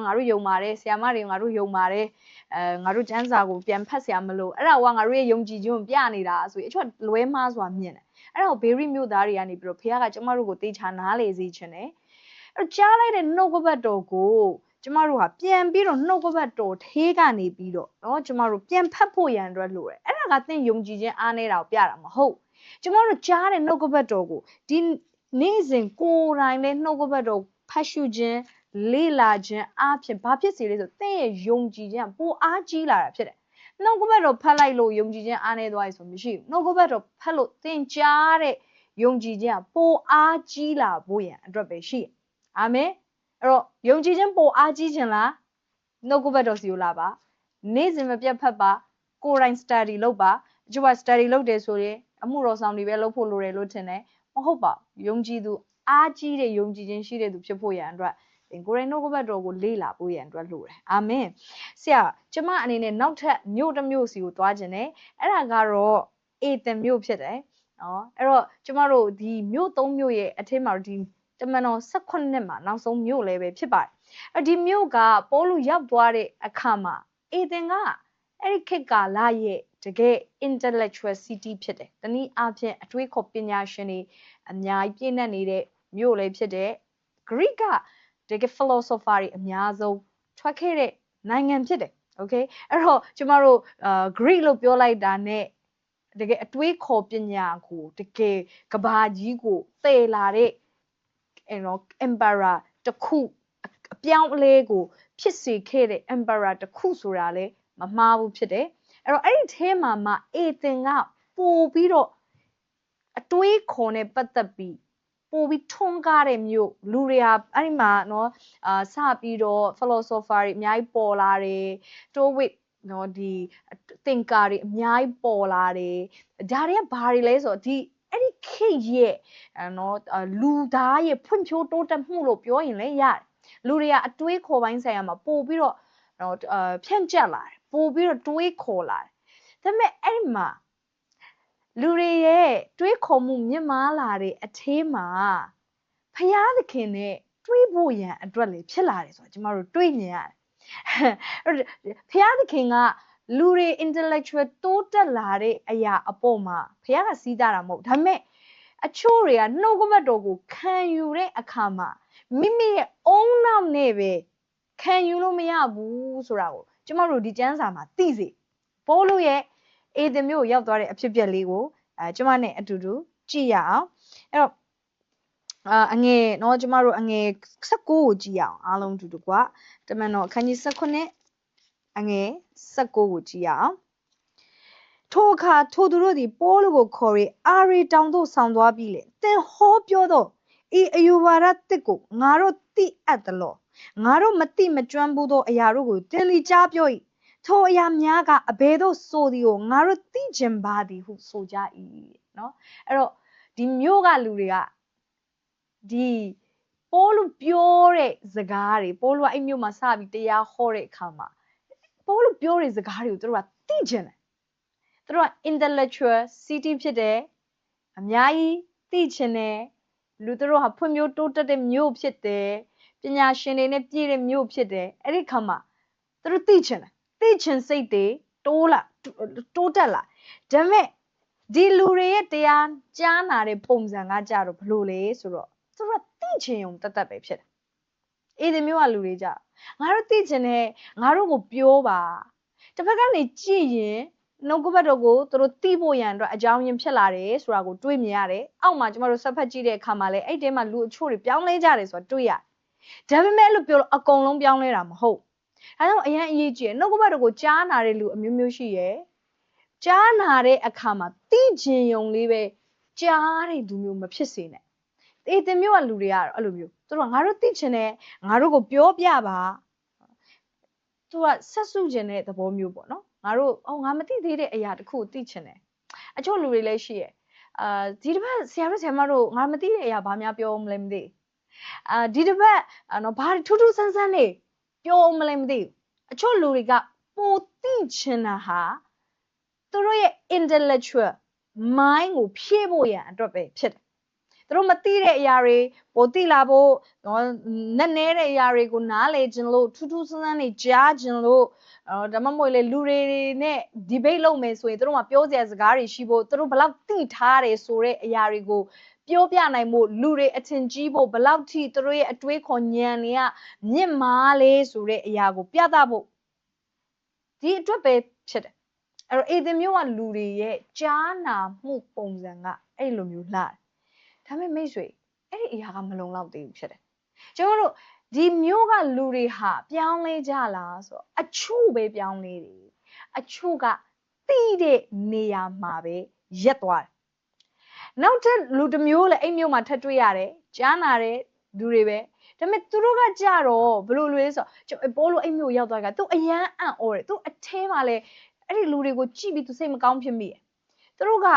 ငါတို့ယုံပါတယ်ဆရာမတွေငါတို့ယုံပါတယ်ငါတို့ကျမ်းစာကိုပြန်ဖတ်ဆရာမလို့အဲ့ဒါကငါတို့ရဲ့ယုံကြည်ခြင်းကိုပြနေတာဆိုရင်အချို့လွဲမှားစွာမြင်တယ်အဲ့ဒါကိုဘေရီမြို့သားတွေကနေပြီးတော့ဖေကကျမတို့ကိုတေချာနားလေစေခြင်းတယ်အဲ့ကြားလိုက်တဲ့နှုတ်ကပတ်တော်ကိုကျမတို့ဟာပြန်ပြီးတော့နှုတ်ကပတ်တော်သေးကနေပြီးတော့เนาะကျမတို့ပြန်ဖတ်ဖို့ရန်အတွက်လိုတယ်အဲ့ဒါကသင်ယုံကြည်ခြင်းအားနေတာကိုပြတာမဟုတ်ကျမတို့ကြားတဲ့နှုတ်ကပတ်တော်ကိုဒီနေ့စဉ်ကိုယ်တိုင်နဲ့နှုတ်ကပတ်တော်ဖတ်ရှုခြင်းလေ့လာခြင်းအားဖြင့်ဘာဖြစ်စေလဲဆိုသင်ရဲ့ယုံကြည်ခြင်းပိုအားကြီးလာတာဖြစ်တယ်နှုတ်ကပတ်တော်ဖတ်လိုက်လို့ယုံကြည်ခြင်းအားနေသွားပြီဆိုမရှိဘူးနှုတ်ကပတ်တော်ဖတ်လို့သင်ကြားတဲ့ယုံကြည်ခြင်းပိုအားကြီးလာဖို့ရန်အတွက်ပဲရှိတယ်အာမင်အဲ့တော့ယုံကြည်ခြင်းပိုအားကြီးခြင်းလားနှုတ်ကပတ်တော်စီကိုလာပါနေ့စဉ်မပြတ်ဖတ်ပါကိုယ်တိုင် study လုပ်ပါအကျိုးက study လုပ်တယ်ဆိုရင်အမှုတော်ဆောင်တွေပဲလုပ်ဖို့လိုတယ်လို့ထင်တယ်မဟုတ်ပါယုံကြည်သူအားကြီးတဲ့ယုံကြည်ခြင်းရှိတဲ့သူဖြစ်ဖို့ရန်အတွက်ကိုယ်တိုင်နှုတ်ကပတ်တော်ကိုလေ့လာဖို့ရန်အတွက်လိုတယ်အာမင်ဆရာကျမအနေနဲ့နောက်ထပ်မြို့တစ်မြို့စီကိုသွားခြင်းနဲ့အဲ့ဒါကတော့အေသင်မြို့ဖြစ်တယ်နော်အဲ့တော့ကျမတို့ဒီမြို့၃မြို့ရဲ့အထက်မှာဒီတမန်တော်18နှစ်မှာနောက်ဆုံးမြို့လည်းပဲဖြစ်ပါတယ်အဲ့ဒီမြို့ကပေါလုရောက်သွားတဲ့အခါမှာအေသင်ကအဲ့ဒီခေတ်ကာလရဲ့တကယ် intellectual city ဖြစ်တယ်တနည်းအားဖြင့်အတွေးခေါ်ပညာရှင်တွေအများကြီးပြည့်နှက်နေတဲ့မြို့လည်းဖြစ်တယ် Greek ကတကယ် philosopher တွေအများဆုံးထွက်ခဲ့တဲ့နိုင်ငံဖြစ်တယ် okay အဲ့တော့ကျမတို့Greek လို့ပြောလိုက်တာနဲ့တကယ်အတွေးခေါ်ပညာကိုတကယ်ကဘာကြီးကိုတည်လာတဲ့emperor တစ်ခုအပြောင်းအလဲကိုဖြစ်စေခဲ့တဲ့ emperor တစ်ခုဆိုတာလေမမှားဘူးဖြစ်တယ်အဲ့တော့အဲ့ဒီထဲမှာအေသင်ကပို့ပြီးတော့အတွေးခေါ်နဲ့ပတ်သက်ပြီးပို့ပြီးထွန်းကားတဲ့မြို့လူတွေဟာအဲ့ဒီမှာနော်စပြီးတော့ philosopher တွေအများကြီးပေါ်လာတယ် Stoic နော်ဒီသင်္ကာတွေအများကြီးပေါ်လာတယ်ဒါတွေကဘာတွေလဲဆိုတော့ဒီအဲ့ဒီခေတ်ရဲ့နော်လူသားရဲ့ဖွံ့ဖြိုးတိုးတက်မှုလို့ပြောရင်လည်းရတယ်လူတွေကအတွေးခေါ်ပိုင်းဆိုင်ရာမှာပို့ပြီးတော့ဖြန့်ကျက်လာတယ်ပို့ပြီးတော့တွေးခေါ်လာတယ်ဒါပေမဲ့အဲ့ဒီမှာလူတွေရဲ့တွေးခေါ်မှုမြင့်မားလာတဲ့အထဲမှာဖျားသခင်နဲ့တွေးဖို့ရန်အတွက်လေဖြစ်လာတယ်ဆိုတော့ကျမတို့တွေးမြင်ရတယ်ဖျားသခင်ကလူတွေ intellectual တိုးတက်လာတဲ့အရာအပေါ်မှာဖျားကစီးတာမဟုတ်ဒါပေမဲ့အချို့တွေကနှုတ်ကပတ်တော်ကိုခံယူတဲ့အခါမှာမိမိရဲ့အုံနောက်နဲ့ပဲခံယူလို့မရဘူးဆိုတာကိုကျမတို့ဒီကျမ်းစာမှာသိစေပေါလုရဲ့အေသင်မြို့ရောက်သွားတဲ့အဖြစ်အပျက်လေးကိုကျမနဲ့အတူတူကြည့်ရအောင်အဲ့တော့အငယ်နော်ကျမတို့အငယ်19ကိုကြည့်ရအောင်အားလုံးအတူတူကတမန်တော်အခန်းကြီး19အငယ်19ကိုကြည့်ရအောင်ထိုအခါထိုသူတို့သည်ပေါလုကိုခေါ်၍အာရီတောင်သို့ဆောင်သွားပြီးလေသင်ဟောပြောသောဤအယူဝါဒတစ်ကိုငါတို့သိအပ်သလောငါတို့မသိမကျွမ်းဘူးသောအရာတို့ကိုသင်သည်ကြားပြော၏ထိုအရာများကအဘယ်သို့ဆိုသည်ကိုငါတို့သိကျင်ပါသည်ဟုဆိုကြ၏နော်အဲ့တော့ဒီမြို့ကလူတွေကဒီပေါလုပြောတဲ့စကားတွေပေါလုကအဲ့မြို့မှာစပြီးတရားဟောတဲ့အခါမှာပေါလုပြောတဲ့စကားတွေကိုသူတို့ကသိကျင်တယ်သူတို့က intellectual city ဖြစ်တယ်အများကြီးသိချင်တယ်လူတို့ဟာဖွံ့ဖြိုးတိုးတက်တဲ့မြို့ဖြစ်တယ်ပညာရှင်တွေနဲ့ပြည့်တဲ့မြို့ဖြစ်တယ်အဲ့ဒီခါမှာသူတို့သိချင်တယ်သိချင်စိတ်တွေတိုးတက်လာဒါပေမဲ့ဒီလူတွေရဲ့တရားကြားနာတဲ့ပုံစံကကြတော့ဘလို့လဲဆိုတော့သူတို့ကသိချင်ုံတတ်ပဲဖြစ်တယ်အေဒီမျိုးကလူတွေကြငါတို့သိချင်တယ်ငါတို့ကိုပြောပါတစ်ဖက်ကနေကြည့်ရင်နှုတ်ကပတ်တော်ကိုသူတို့သိဖို့ရန်အတွက်အကြောင်းရင်းဖြစ်လာတယ်ဆိုတာကိုတွေးမြင်ရတယ်အောက်မှာကျမတို့ဆက်ဖက်ကြည့်တဲ့အခါမှာလည်းအဲ့တဲမှာလူအချို့တွေပြောင်းလဲကြတယ်ဆိုတာတွေးရတယ်ဒါပေမဲ့အဲ့လိုပြောလို့အကုန်လုံးပြောင်းလဲတာမဟုတ်ဒါကြောင့်အရင်အရေးကြီးတယ်နှုတ်ကပတ်တော်ကိုကြားနာတဲ့လူအမျိုးမျိုးရှိရယ်ကြားနာတဲ့အခါမှာသိချင်ုံလေးပဲကြားတဲ့လူမျိုးမဖြစ်စေနဲ့အေသင်မျိုးကလူတွေကတော့အဲ့လိုမျိုးသူတို့ကငါတို့သိချင်တယ်ငါတို့ကိုပြောပြပါသူကဆက်စုချင်တဲ့သဘောမျိုးပေါ့နော်ငါတို့ငါမသိသေးတဲ့အရာတစ်ခုကိုသိချင်တယ်အချို့လူတွေလည်းရှိရယ်ဒီတစ်ပတ်ဆရာတို့ဆရာမတို့ငါမသိတဲ့အရာဘာများပြောမလဲမသိဒီတစ်ပတ်နော်ဘာထူးထူးဆန်းဆန်းလေးပြောမလဲမသိအချို့လူတွေကပိုသိချင်တာဟာသူတို့ရဲ့ intellectual mind ကိုဖြည့်ဖို့ရန်အတွက်ပဲဖြစ်တယ် သူတို့မသိတဲ့အရာတွေပိုသိလာဖို့နက်နဲတဲ့အရာတွေကိုနားလေခြင်းလို့ထူးထူးဆန်းဆန်းတွေကြားခြင်းလို့ဒါမှမဟုတ်လေလူတွေနဲ့ debate လုပ်မယ်ဆိုရင်သူတို့ကပြောစရာစကားတွေရှိဖို့သူတို့ဘလောက်သိထားတယ်ဆိုတဲ့အရာတွေကိုပြောပြနိုင်ဖို့လူတွေအထင်ကြီးဖို့ဘလောက်ထိသူတို့ရဲ့အတွေးခေါ်ဉာဏ်တွေကမြင့်မားလေဆိုတဲ့အရာကိုပြသဖို့ဒီအတွက်ပဲဖြစ်တယ်အဲ့တော့အေသင်မျိုးကလူတွေရဲ့ကြားနာမှုပုံစံကအဲ့လိုမျိုးလှတယ်ဒါပေမဲ့မိတ်ဆွေအဲ့ဒီအရာကမလုံလောက်သေးဘူးဖြစ်တယ်ကျွန်တော်တို့ဒီမျိုးကလူတွေဟာပြောင်းလဲကြလားဆိုတော့အချို့ပဲပြောင်းလဲတယ်အချို့ကတိတဲ့နေရာမှာပဲရက်သွားတယ်နောက်ထပ်လူတစ်မျိုးလည်းအဲ့မျိုးမှာထပ်တွေ့ရတယ်ကြားနာတဲ့လူတွေပဲဒါပေမဲ့သူတို့ကကြတော့ဘယ်လိုလဲဆိုတော့ပိုးလို့အဲ့မျိုးရောက်သွားတာသူအယမ်းအံ့ဩတယ်သူအထဲမှာလည်းအဲ့ဒီလူတွေကိုကြည့်ပြီးသူစိတ်မကောင်းဖြစ်မိတယ်သူတို့က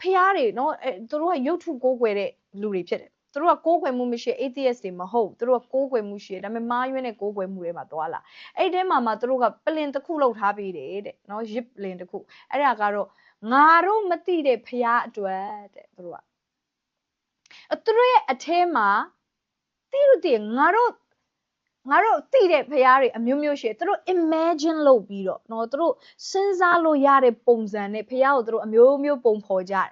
ဖျားတွေနော်သူတို့ကရုပ်ထုကိုးကွယ်တဲ့လူတွေဖြစ်တယ်သူတို့ကကိုးကွယ်မှုမရှိ atheist တွေမဟုတ်သူတို့ကကိုးကွယ်မှုရှိတယ်ဒါပေမဲ့မားရွေးတဲ့ကိုးကွယ်မှုတွေမှာသွားလာအဲ့ဒီထဲမှာသူတို့ကပလင်တစ်ခုလောက်ထားပေးတယ်တဲ့နော်ရစ်ပလင်တစ်ခုအဲ့ဒါကတော့ငါတို့မသိတဲ့ဖျားအတွက်တဲ့သူတို့ရဲ့အထဲမှာတိရတိငါတို့သိတဲ့ဖျားတွေအမျိုးမျိုးရှိတယ်သူတို့ imagine လုပ်ပြီးတော့နော်သူတို့စဉ်းစားလို့ရတဲ့ပုံစံနဲ့ဖျားကိုသူတို့အမျိုးမျိုးပုံဖော်ကြတယ်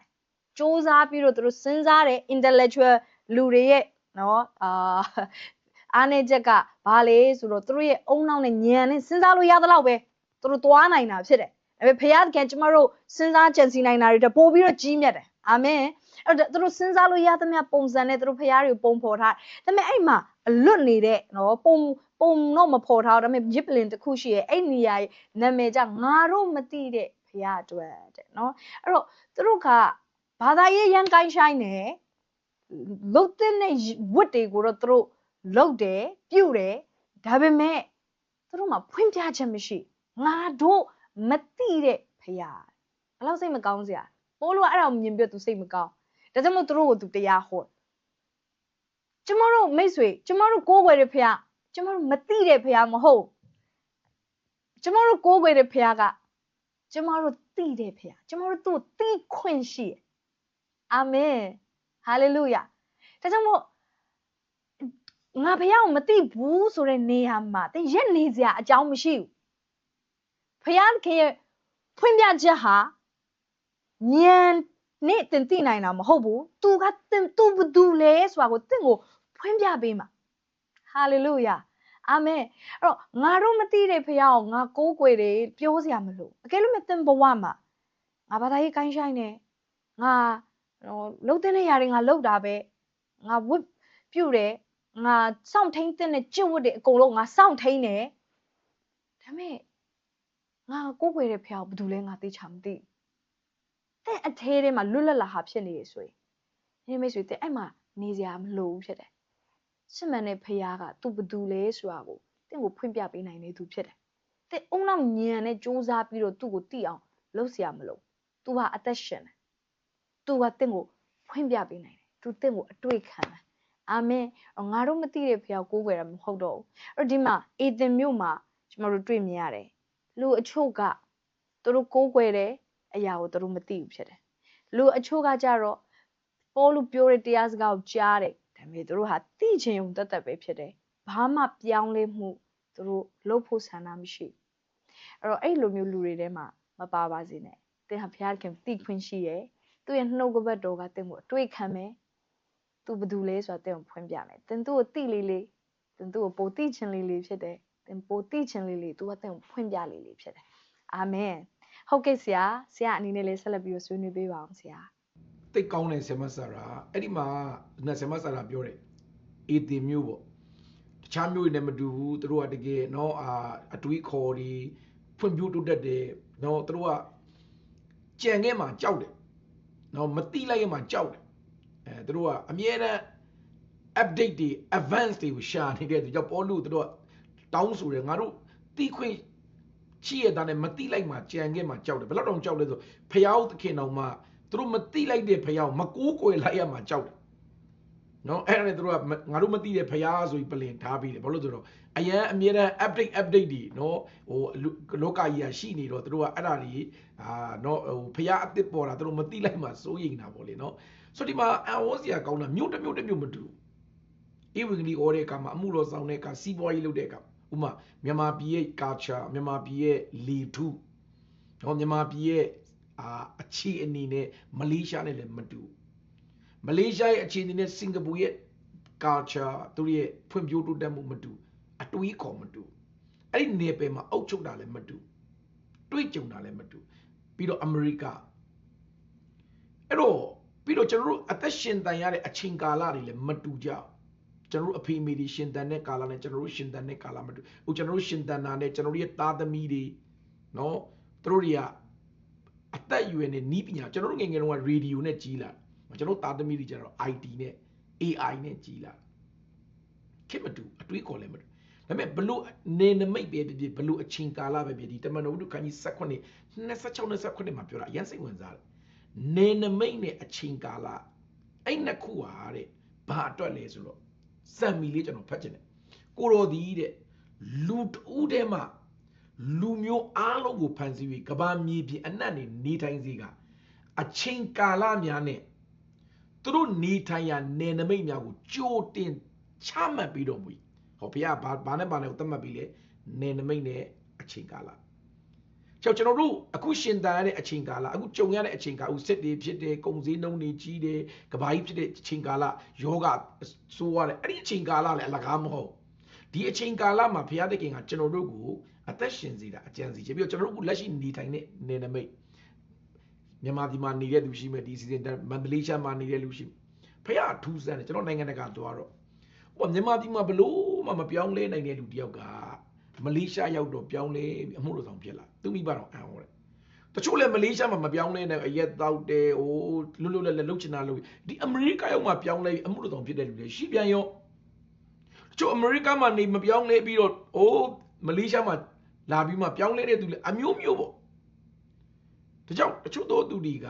စူးစမ်းပြီးတော့သူတို့စဉ်းစားတဲ့ intellectual လူတွေရဲ့နော်အားနေချက်ကဘာလဲဆိုတော့သူတို့ရဲ့အုံနောက်နဲ့ဉာဏ်နဲ့စဉ်းစားလို့ရသလောက်ပဲသူတို့သွားနိုင်တာဖြစ်တယ်ဒါပေမဲ့ဖျားခင်ကျမတို့စဉ်းစားကြံစည်နိုင်တာတွေပို့ပြီးတော့ကြီးမြတ်တယ်အာမင်အဲ့တော့သူတို့စဉ်းစားလို့ရသမျှပုံစံနဲ့သူတို့ဖျားတွေကိုပုံဖော်ထားဒါပေမဲ့အဲ့မှာအလွတ်နေတဲ့နော်ပုံတော့မဖော်ထားဒါပေမဲ့ရစ်ပလင်တစ်ခုရှိရဲ့အဲ့နေရာရဲ့နာမည်ကြငါတို့မသိတဲ့ဖျားအတွက်တဲ့နော်အဲ့တော့သူတို့ကဘာသာရေးရန်ကိုင်းဆိုင်နေလုတ်တဲ့ဝတ်တွေကိုတော့သူတို့လုတ်တယ်ပြုတ်တယ်ဒါပေမဲ့သူတို့မှာဖွင့်ပြချက်မရှိငါတို့မသိတဲ့ဖျားဘယ်လောက်စိတ်မကောင်းစရာပိုးလို့အဲ့ဒါကိုမြင်ပြသူစိတ်မကောင်းဒါကြောင့်မို့သူတို့ကိုသူတရားဟောကျမတို့မိတ်ဆွေကျမတို့ကိုးကွယ်တဲ့ဖျားကျမတို့မသိတဲ့ဖျားမဟုတ်ကျမတို့ကိုးကွယ်တဲ့ဖျားကကျမတို့သိတဲ့ဖျားကျမတို့သူ့သိခွင့်ရှိတယ်အာမင်ဟာလေလုယာဒါကြောင့်မို့ငါဖျားကိုမသိဘူးဆိုတဲ့နေရာမှာသင်ရက်နေစရာအကြောင်းမရှိဘူးဖျားခင်ရဲ့ဖွင့်ပြချက်ဟာဉာဏ်နဲ့သင်သိနိုင်တာမဟုတ်ဘူးသူကသင်သူဘသူလဲဆိုတာကိုသင်ကိုဖွင့်ပြပေးမှာဟာလေလုယာအာမင်အဲ့တော့ငါတို့မသိတဲ့ဖခင်ကိုငါကိုးကွယ်တယ်ပြောစရာမလိုအကယ်လို့မဲ့သင်ဘဝမှာငါဘာသာရေးကိုင်းဆိုင်နေငါလှုပ်တဲ့နေရာတွေငါလှုပ်တာပဲငါဝတ်ပြုတ်တယ်ငါစောင့်ထိန်တဲ့ကြွတ်ဝတ်တယ်အကုန်လုံးငါစောင့်ထိန်တယ်ဒါမဲ့ငါကိုးကွယ်တဲ့ဖခင်ကိုဘယ်သူလဲငါသိချာမသိတဲ့အထဲထဲမှာလွတ်လပ်လာဟာဖြစ်နေရဆိုရင်ဒီမိတ်ဆွေတဲ့အဲ့မှာနေစရာမလိုဘူးဖြစ်တယ်စစ်မှန်တဲ့ဖခင်ကသူဘသူလဲဆိုတာကိုတင့်ကိုဖွင့်ပြပေးနိုင်နေသူဖြစ်တယ်တဲ့အုံနောက်ညံနဲ့စူးစမ်းပြီးတော့သူ့ကိုသိအောင်လုပ်เสียမလို့သူဟာအသက်ရှင်တယ်သူကတင့်ကိုဖွင့်ပြပေးနိုင်တယ်သူတင့်ကိုအတွေ့ခံတယ်အာမင်ငါတို့မသိတဲ့ဖခင်ကိုးကွယ်တာမဟုတ်တော့ဘူးအဲ့တော့ဒီမှာအေသင်မြို့မှာကျွန်တော်တို့တွေ့မြင်ရတယ်လူအချို့ကသူတို့ကိုးကွယ်တဲ့အရာကိုသူတို့မသိဘူးဖြစ်တယ်လူအချို့ကကြတော့ပေါ်လူပြောတဲ့တရားစကားကိုကြားတယ်ဒါပေမဲ့သူတို့ဟာသိချင်ုံတတ်ပဲဖြစ်တယ်ဘာမှပြောင်းလဲမှုသူတို့လုပ်ဖို့ဆန္ဒမရှိအဲ့တော့အဲ့လိုမျိုးလူတွေထဲမှာမပါပါစေနဲ့သင်ဟာဘုရားခင်သိခွင့်ရှိရဲ့သူ့ရဲ့နှုတ်ကပတ်တော်ကသင်ကိုအတွေ့ခံမယ်သူဘယ်သူလဲဆိုတာသင်ကိုဖွင့်ပြမယ်သင်သူ့ကိုသိလေးလေးသင်သူ့ကိုပိုသိချင်လေးလေးဖြစ်တယ်သင်ပိုသိချင်လေးလေးသူကသင်ကိုဖွင့်ပြလေးလေးဖြစ်တယ်အာမင်ဟုတ်ကဲ့ဆရာအနေနဲ့လည်းဆက်လက်ပြီးဆွေးနွေးပေးပါအောင်ဆရာတိတ်ကောင်းတဲ့ဆရာမဆရာအဲ့ဒီမှာဆရာမဆရာပြောတယ်အေသင်မျိုးပေါ့တခြားမျိုးတွေနဲ့မတူဘူးသူတို့ကတကယ်နော်အတွေးခေါ်တွေဖွံ့ဖြိုးတိုးတက်တယ်နော်သူတို့ကကြံခဲ့မှာကြောက်တယ်နော်မတိလိုက်ရမှာကြောက်တယ်သူတို့ကအမြဲတမ်း update တွေ advance တွေကိုရှာနေတဲ့သူကြောင့်ပေါ်လို့သူတို့ကတောင်းဆိုတယ်ငါတို့တိခွင့်ရှိရတဲ့နဲ့မတိလိုက်မှာကြံခဲ့မှာကြောက်တယ်ဘယ်တော့တောင်ကြောက်လဲဆိုဖျားသခင်တော်မှာသူတို့မတိလိုက်တဲ့ဖျားကိုမကိုးကွယ်လိုက်ရမှာကြောက်တယ်နော်အဲ့ဒါနဲ့သူတို့ကငါတို့မသိတဲ့ဖျားဆိုပြီးပလင်ထားပြီးတယ်ဘာလို့ဆိုတော့အရန်အမြဲတမ်း update တွေနော်ဟိုလောကကြီးရှိနေတော့သူတို့ကအဲ့ဒါတွေနော်ဟိုဖျားအစ်စ်ပေါ်တာသူတို့မသိလိုက်မှစိုးရိမ်တာပေါ့လေနော် ဆိုဒီမှာအဝေါ်စရာကောင်းတာမြို့တစ်မျိုးမတူအေဝံဂေလိဩတဲ့အခါမှာအမှုတော်ဆောင်တဲ့အခါစီးပွားရေးလုပ်တဲ့အခါဥမာမြန်မာပြည်ရဲ့ culture မြန်မာပြည်ရဲ့လေထုနော်မြန်မာပြည်ရဲ့အခြေအနေနဲ့မလေးရှားနဲ့လည်းမတူမလေးရှားရဲ့အခြေအနေနဲ့စင်ကာပူရဲ့ culture သူတို့ရဲ့ဖွံ့ဖြိုးတိုးတက်မှုမတူအတွေးခေါ်မတူအဲ့ဒီနယ်ပယ်မှာအုပ်ချုပ်တာလည်းမတူတွေးကြုံတာလည်းမတူပြီးတော့အမေရိကအဲ့တော့ပြီးတော့ကျွန်တော်တို့အသက်ရှင်တန်ရတဲ့အချိန်ကာလတွေလည်းမတူကြကျွန်တော်တို့အဖေအမေတွေရှင်တန်တဲ့ကာလနဲ့ကျွန်တော်တို့ရှင်တန်တဲ့ကာလမတူဟိုကျွန်တော်တို့ရှင်တန်တာနဲ့ကျွန်တော်တို့ရဲ့သားသမီးတွေနော်သူတို့တွေကအသက်အရွယ်နဲ့နီးပညာကျွန်တော်တို့ငယ်ငယ်တုန်းကရေဒီယိုနဲ့ကြီးလာကျွန်တော်သားသမီးတွေကျတော့ IT နဲ့ AI နဲ့ကြီးလာခေတ်မတူအတွေးခေါ်လည်းမတူဒါပေမဲ့ဘလို့နေနမိတ်ပဲဖြစ်ဖြစ်ဘလို့အချိန်ကာလပဲဖြစ်ဒီတမန်တော်တို့ခန်းကြီး16 26မှာပြောတာအရင်စိတ်ဝင်စားတယ်နေနမိတ်နဲ့အချိန်ကာလအဲ့နှစ်ခုဟာတဲ့ဘာအတွက်လဲဆိုတော့စံမီလေးကျွန်တော်ဖတ်ချင်တယ်ကိုရော်ဒီတဲ့လူတူးထဲမှာလူမျိုးအားလုံးကိုဖန်ဆီးပြီးကဘာမြေပြင်အနက်နေထိုင်စေကအချိန်ကာလများနဲ့သူတို့နေထိုင်ရာနေနမိတ်များကိုကြိုတင်ချမှတ်ပြီးတော့မူဟောဘုရားဘာနဲ့ကိုသတ်မှတ်ပြီးလဲနေနမိတ်နဲ့အချိန်ကာလကျွန်တော်တို့အခုရှင်တန်ရတဲ့အချိန်ကာလအခုကြုံရတဲ့အချိန်ကာလစစ်တွေဖြစ်တယ်ကုန်စည်နှုန်းတွေကြီးတယ်ကဘာကြီးဖြစ်တဲ့အချိန်ကာလယောဂဆိုးရတယ်အဲ့ဒီအချိန်ကာလလည်းအလကားမဟုတ်ဒီအချိန်ကာလမှာဘုရားသခင်ကကျွန်တော်တို့ကိုအသက်ရှင်စေတာအကြံစီချပြီးတော့ကျွန်တော်တို့ကလက်ရှိနေထိုင်တဲ့နေနမိတ်မြန်မာပြည်မှာနေတဲ့လူရှိမယ်ဒီစီဇန်မန္တလေးရှားမှာနေတဲ့လူရှိဘုရားထူးဆန်းတယ်ကျွန်တော်နိုင်ငံတကာသွားတော့ဟိုမြန်မာပြည်မှာဘလို့မှမပြောင်းလဲနိုင်တဲ့လူတယောက်ကမလေးရှားရောက်တော့ပြောင်းလဲအမှုတော်ဆောင်ဖြစ်လာသူမိဘတော့အံ့ဩတယ်တချို့လည်းမလေးရှားမှာမပြောင်းလဲနိုင်အရက်တောက်တယ်ဟိုလွတ်လွတ်လပ်လပ်လှုပ်ချင်တာလုပ်ဒီအမေရိကရောက်မှပြောင်းလဲအမှုတော်ဆောင်ဖြစ်တဲ့လူတွေရှိပြန်ရောတချို့အမေရိကမှာနေမပြောင်းလဲပြီးတော့ဟိုမလေးရှားမှာလာပြီးမှပြောင်းလဲတဲ့သူလည်းအမျိုးမျိုးပေါ့ဒါကြောင့်တချို့သောသူတွေက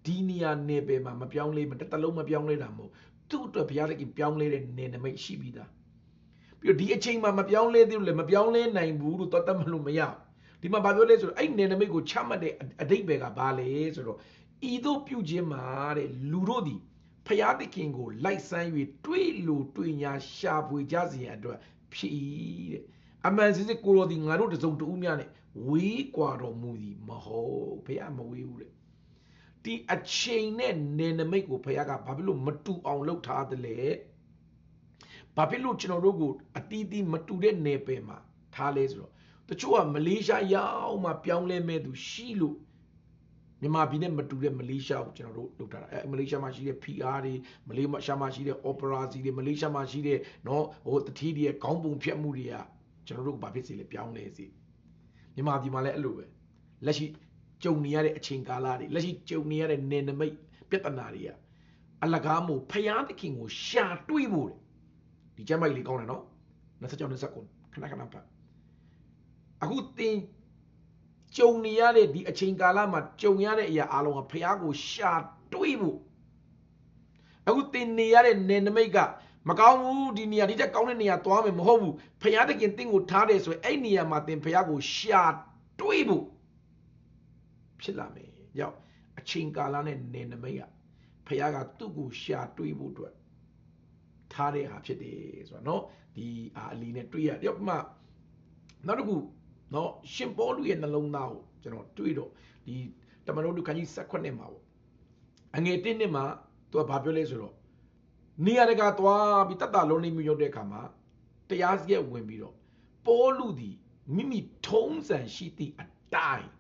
ဒီနေရာနယ်ပယ်မှာမပြောင်းလဲမတစ်လုံးမပြောင်းလဲတာမဟုတ်သူ့အတွက်ဘုရားသခင်ပြောင်းလဲတဲ့နယ်နမိတ်ရှိပြီးသားပြီးတော့ဒီအချိန်မှာမပြောင်းလဲသေးလို့လည်းမပြောင်းလဲနိုင်ဘူးလို့သတ်မှတ်လို့မရဒီမှာဘာပြောလဲဆိုတော့အဲ့နယ်နမိတ်ကိုချမှတ်တဲ့အဓိပ္ပာယ်ကဘာလဲဆိုတော့ဤသို့ပြုခြင်းမှာတဲ့လူတို့သည်ဘုရားသခင်ကိုလိုက်ဆန်း၍တွေးလို့တွေးညာရှာဖွေကြစေရန်အတွက်ဖြစ်၏တဲ့အမှန်စစစ်ကိုတော်သည်ငါတို့တစုံတဦးများနဲ့ဝေးကွာတော်မူသည်မဟုတ်ဘုရားမဝေးဘူးတဲ့ဒီအချိန်နဲ့နယ်နမိတ်ကိုဘုရားကဘာဖြစ်လို့မတူအောင်လုပ်ထားသလဲဘာဖြစ်လို့ကျွန်တော်တို့ကိုအတီးတီးမတူတဲ့နယ်ပယ်မှာထားလဲဆိုတော့တချို့ကမလေးရှားရောက်မှပြောင်းလဲမဲ့သူရှိလို့မြန်မာပြည်နဲ့မတူတဲ့မလေးရှားကိုကျွန်တော်တို့လုပ်ထားတာမလေးရှားမှာရှိတဲ့ PR တွေမလေးရှားမှာရှိတဲ့ opera စီတွေမလေးရှားမှာရှိတဲ့နော်ဟိုတတိတွေခေါင်းပုံဖြတ်မှုတွေကကျွန်တော်တို့ဘာဖြစ်စေလဲပြောင်းလဲစေမြန်မာပြည်မှာလည်းအဲ့လိုပဲလက်ရှိကြုံနေရတဲ့အချိန်ကာလတွေလက်ရှိကြုံနေရတဲ့နယ်နမိတ်ပြဿနာတွေကအလကားမို့ဖျားသခင်ကိုရှာတွေးဖို့ဒီကျမ်းပိုက်လေးကောင်းတယ်နော်26 29ခဏဖတ်အခုသင်ကြုံနေရတဲ့ဒီအချိန်ကာလမှာကြုံရတဲ့အရာအလုံးကဖျားကိုရှာတွေးဖို့အခုသင်နေရတဲ့နယ်နမိတ်ကမကောင်းဘူးဒီနေရာဒီတက်ကောင်းတဲ့နေရာသွားမယ်မဟုတ်ဘူးဖျားသခင်သင်ကိုထားတယ်ဆိုရင်အဲ့နေရာမှာသင်ဖျားကိုရှာတွေးဖို့ဖြစ်လာမယ်ကြောင့်အချိန်ကာလနဲ့နယ်နမိတ်ကဖျားကသူ့ကိုရှာတွေးဖို့အတွက်ထားတဲ့ဟာဖြစ်တယ်ဆိုတော့เนาะဒီအလီနဲ့တွေးရတယ်မှနောက်တစ်ခုเนาะရှင်ပေါလုရဲ့နှလုံးသားကိုကျွန်တော်တွေးတော့ဒီတမန်တော်တို့ခန်းကြီး18မှာပေါ့အငယ်1နှစ်မှာသူကဘာပြောလဲဆိုတော့နေရာတကာသွားပြီးတတ်တာလုံးနေမျိုးရောက်တဲ့အခါမှာတရားစရက်ဝင်ပြီးတော့ပေါလုသည်မိမိထုံးစံရှိသည့်အတိုင်း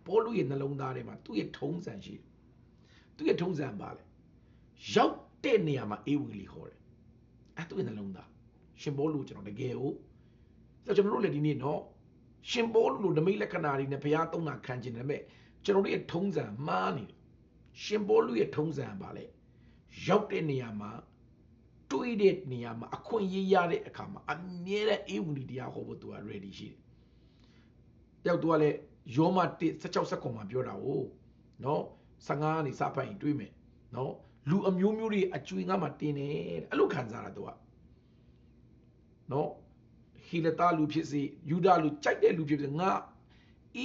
ပေါလုရဲ့နှလုံးသားထဲမှာသူ့ရဲ့ထုံးစံရှိတယ်သူ့ရဲ့ထုံးစံပါလေရောက်တဲ့နေရာမှာအေဝံဂေလိဟောတယ်အဲ့သူ့ရဲ့နှလုံးသားရှင်ပေါလုကျွန်တော်တကယ်ကိုကျွန်တော်တို့လည်းဒီနေ့နော်ရှင်ပေါလုလိုဓမိတ်လက္ခဏာတွေနဲ့ဘုရားသုံးတာခံကျင်တယ်မဲ့ကျွန်တော်တို့ရဲ့ထုံးစံမှားနေတယ်ရှင်ပေါလုရဲ့ထုံးစံပါလေရောက်တဲ့နေရာမှာတွေးတဲ့နေရာမှာအခွင့်အရေးရတဲ့အခါမှာအမြဲတမ်းအေဝံဂေလိတရားဟောဖို့သူက ready ရှိတယ်။ရောက်သူကလည်းယောမ1:16-19မှာပြောတာ哦နော်15ကနေစဖတ်ရင်တွေးမယ်နော်လူအမျိုးမျိုးတွေအကျွေးငါမှတင်တယ်အဲ့လိုခံစားတာသူကနော်ဟီလတာလူဖြစ်စေယူဒလူကြိုက်တဲ့လူဖြစ်စေငါ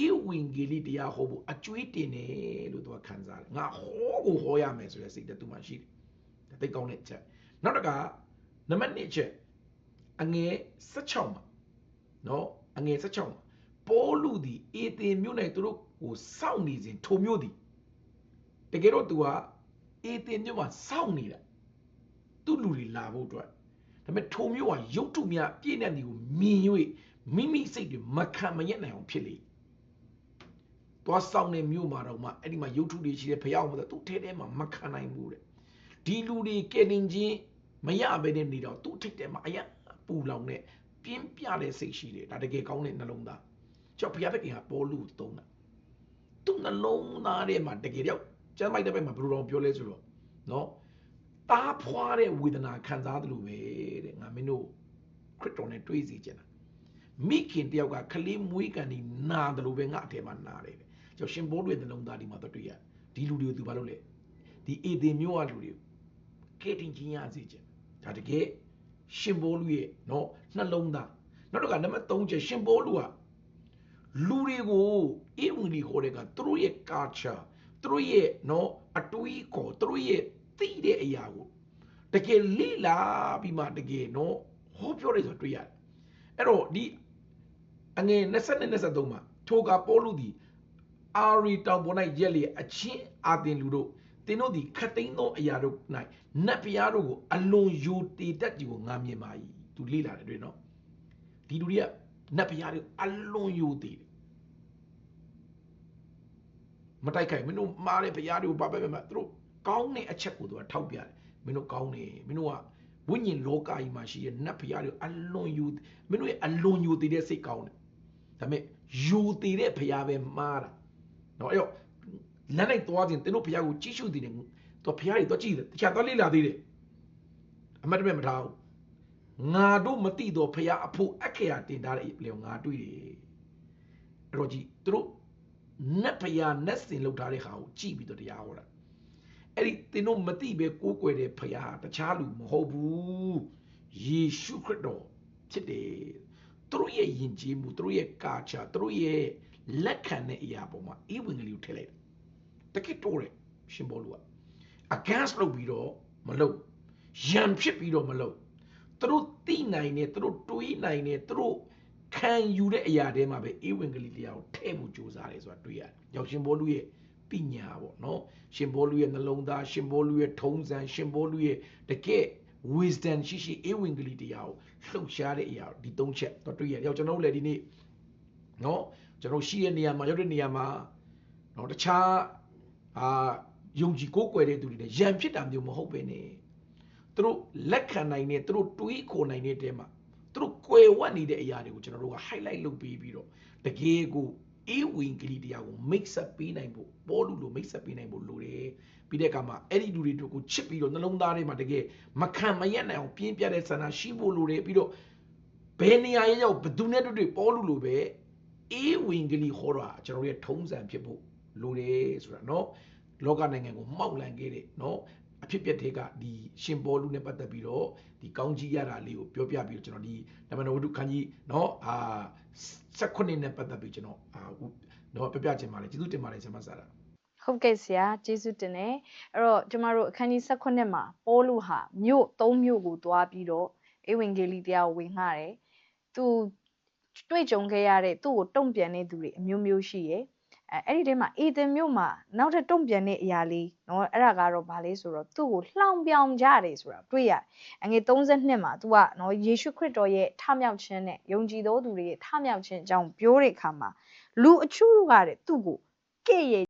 ဧဝံဂေလိတရားဟောဖို့အကျွေးတင်တယ်လို့သူကခံစားတယ်ငါဟောကိုဟောရမယ်ဆိုတဲ့စိတ်သက်သူမှရှိတယ်ဒါသိကောင်းတဲ့အချက်နောက်တစ်ခါနံပါတ်1အချက်အငယ်16မှာနော်အငယ်16မှာပေါလုသည်အေသင်မြို့၌သူတို့ကိုစောင့်နေစဉ်ထိုမြို့သည်တကယ်တော့သူကအေသင်မြို့မှာစောင့်နေတာသူ့လူတွေလာဖို့အတွက်ဒါပေမဲ့ထိုမြို့ကရုပ်ထုများပြည့်နေသည်ကိုမြင်၍မိမိစိတ်တွေမခံမရက်နိုင်အောင်ဖြစ်လေသွားဆောင်တဲ့မြို့မှာတော့မှအဲ့ဒီမှာရုပ်ထုတွေရှိတယ်ဖျောက်မှာသူ့ထဲထဲမှာမခံနိုင်ဘူးတဲ့ဒီလူတွေကယ်တင်ခြင်းမရဘဲနဲ့နေတော့သူ့ထိတ်ထဲမှာအယံပူလောင်တဲ့ပြင်းပြတဲ့စိတ်ရှိတယ်ဒါတကယ်ကောင်းတဲ့နှလုံးသားကျော်ဘုရားသခင်ကပေါ်လူသုံးတာသူ့နှလုံးသားထဲမှာတကယ်တော့ကျမ်းပိုက်တဲ့ဘက်မှာဘယ်လိုတော့ပြောလဲဆိုတော့နော်တားဖွာတဲ့ဝေဒနာခံစားသလိုပဲတဲ့ငါမင်းတို့ခရစ်တော်နဲ့တွေ့စီကြတာမိခင်တယောက်ကခလေးမွေးကန်နေနာတယ်လို့ပဲငါအထဲမှာနာတယ်ကျော်ရှင်ဘောတွေနှလုံးသားဒီမှာတွေ့ရဒီလူတွေကိုသူဘာလုပ်လဲဒီအေသင်မျိုးကလူတွေကိုကဲတင်ချင်းရစီကြဒါတကယ်ရှင်ဘောလူရဲ့နော်နှလုံးသားနောက်တော့ကနံပါတ်3ချက်ရှင်ဘောလူကလူတွေကိုဧဝံဂေလိခေါ်တဲ့ကသူတို့ရဲ့ culture သူတို့ရဲ့နော်အတွေးခေါ်သူတို့ရဲ့သိတဲ့အရာကိုတကယ်လေ့လာပြီးမှတကယ်နော်ဟောပြောတယ်ဆိုတွေ့ရတယ်အဲ့တော့ဒီအငယ်20နဲ့23မှာထိုကပေါလုသည်အာရီတောင်ပေါ်၌ရက်လေအချင်းအာသင်လူတို့သင်တို့သည်ခတ်သိမ်းသောအရာတို့၌နတ်ဖျားတို့ကိုအလွန်ယိုတည်တတ်သည်ကိုငါမြင်ပါ၏သူလေ့လာတယ်တွေ့နော်ဒီလူတွေကနတ်ဖျားတွေအလွန်ယိုတည်တယ်မတိုက်ခိုက်မင်းတို့မှားတဲ့ဖျားတွေကိုဘာပဲမှာသူတို့ကောင်းတဲ့အချက်ကိုသူကထောက်ပြတယ်မင်းတို့ကောင်းတယ်မင်းတို့ကဝိညာဉ်လောကကြီးမှာရှိတဲ့နတ်ဖျားတွေအလွန်ယိုမင်းတို့ရဲ့အလွန်ယိုတည်တဲ့စိတ်ကောင်းတယ်ဒါပေမဲ့ယိုတည်တဲ့ဖျားပဲမှားတာနော်အဲ့တော့လမ်းလိုက်သွားခြင်းတင်းတို့ဖျားကိုကြည့်ရှုတည်တယ်သူဖျားတွေတော့ကြည့်တယ်တခြားတော့လေ့လာသေးတယ်အမှတ်တမဲ့မထားဘူးငါတို့မသိတော့ဖျားအဖို့အခေယာတင်ထားတဲ့လေငါတွေ့တယ်အဲ့တော့ကြည့်သူတို့နတ်ဖျားနတ်စင်လောက်ထားတဲ့ဟာကိုကြည့်ပြီးတော့တရားဟောတာအဲ့ဒီတင်းတို့မသိပဲကိုးကွယ်တဲ့ဖျားတခြားလူမဟုတ်ဘူးယေရှုခရစ်တော်ဖြစ်တယ်သူတို့ရဲ့ယဉ်ကျေးမှုသူတို့ရဲ့ကာချာသူတို့ရဲ့လက်ခံတဲ့အရာပေါ်မှာဧဝံဂေလိကိုထည့်လိုက်တကယ်တော့ရှင်ဘောလူက against လုပ်ပြီးတော့မလုပ်ရန်ဖြစ်ပြီးတော့မလုပ်သူတို့သိနိုင်တယ်သူတို့တွေးနိုင်တယ်သူတို့ခံယူတဲ့အရာတွေမှာပဲဧဝံဂေလိတရားကိုထည့်ဖို့ကြိုးစားတယ်ဆိုတာတွေ့ရတယ်။ရောက်ရှင်ဘောလူရဲ့ပညာပေါ့နော်ရှင်ဘောလူရဲ့နှလုံးသားရှင်ဘောလူရဲ့ထုံးစံရှင်ဘောလူရဲ့တကယ် wisdom ရှိဧဝံဂေလိတရားကိုလှုပ်ရှားတဲ့အရာဒီ၃ချက်တော့တွေ့ရတယ်။ရောက်ကျွန်တော်တို့လည်းဒီနေ့နော်ကျွန်တော်ရှိတဲ့နေရာမှာရောက်တဲ့နေရာမှာနော်တခြားယုံကြည်ကိုးကွယ်တဲ့သူတွေလည်းရန်ဖြစ်တာမျိုးမဟုတ်ပဲねသူတို့လက်ခံနိုင်တဲ့သူတို့တွေးခေါ်နိုင်တဲ့တဲမှာသူတို့ကွယ်ဝတ်နေတဲ့အရာတွေကိုကျွန်တော်တို့က highlight လုပ်ပေးပြီးတော့တကယ်ကိုဧဝံဂေလိတရားကို mix up ပေးနိုင်ဖို့ပေါ်လူလို mix up ပေးနိုင်ဖို့လိုတယ်ပြီးတဲ့အခါမှာအဲ့ဒီလူတွေတို့ကိုချစ်ပြီးတော့နှလုံးသားထဲမှာတကယ်မခံမရက်နိုင်အောင်ပြင်းပြတဲ့ဆန္ဒရှိဖို့လိုတယ်ပြီးတော့ဘယ်နေရာရောက်ဘယ်သူနဲ့တွေ့ပေါ်လူလိုပဲဧဝံဂေလိဟောတာကျွန်တော်ရဲ့ထုံးစံဖြစ်ဖို့လိုတယ်ဆိုတာเนาะလောကနိုင်ငံကိုမှောက်လန့်ခဲ့တဲ့เนาะအဖြစ်ပြက်တွေကဒီရှင်ဘောလူနဲ့ပတ်သက်ပြီးတော့ဒီကောင်းကြီးရတာလေးကိုပြောပြပြီးတော့ကျွန်တော်ဒီဓမ္မတော်ဝတ္ထုခန်းကြီးเนาะ16နဲ့ပတ်သက်ပြီးကျွန်တော်เนาะပြပြချင်ပါတယ်ကျေးဇူးတင်ပါတယ်ဆရာမဆရာဟုတ်ကဲ့ဆရာကျေးဇူးတင်တယ်အဲ့တော့ကျမတို့အခန်းကြီး16မှာပေါလုဟာမြို့3မြို့ကိုသွားပြီးတော့ဧဝံဂေလိတရားကိုဝင်ငှတယ်သူတွေ့ကြုံခဲ့ရတဲ့သူ့ကိုတုံ့ပြန်တဲ့သူတွေအမျိုးမျိုးရှိရယ်အဲ့ဒီထဲမှာအေသင်မြို့မှာနောက်ထပ်တုံ့ပြန်တဲ့အရာလေးเนาะအဲ့ဒါကတော့ဗာလဲဆိုတော့သူ့ကိုလှောင်ပြောင်ကြတယ်ဆိုတာတွေ့ရတယ်အငယ်32မှာ तू ကเนาะယေရှုခရစ်တော်ရဲ့ထမြောက်ခြင်းနဲ့ယုံကြည်သောသူတွေရဲ့ထမြောက်ခြင်းအကြောင်းပြောတဲ့အခါမှာလူအချို့ကတဲ့သူ့ကိုကဲ့ရဲ့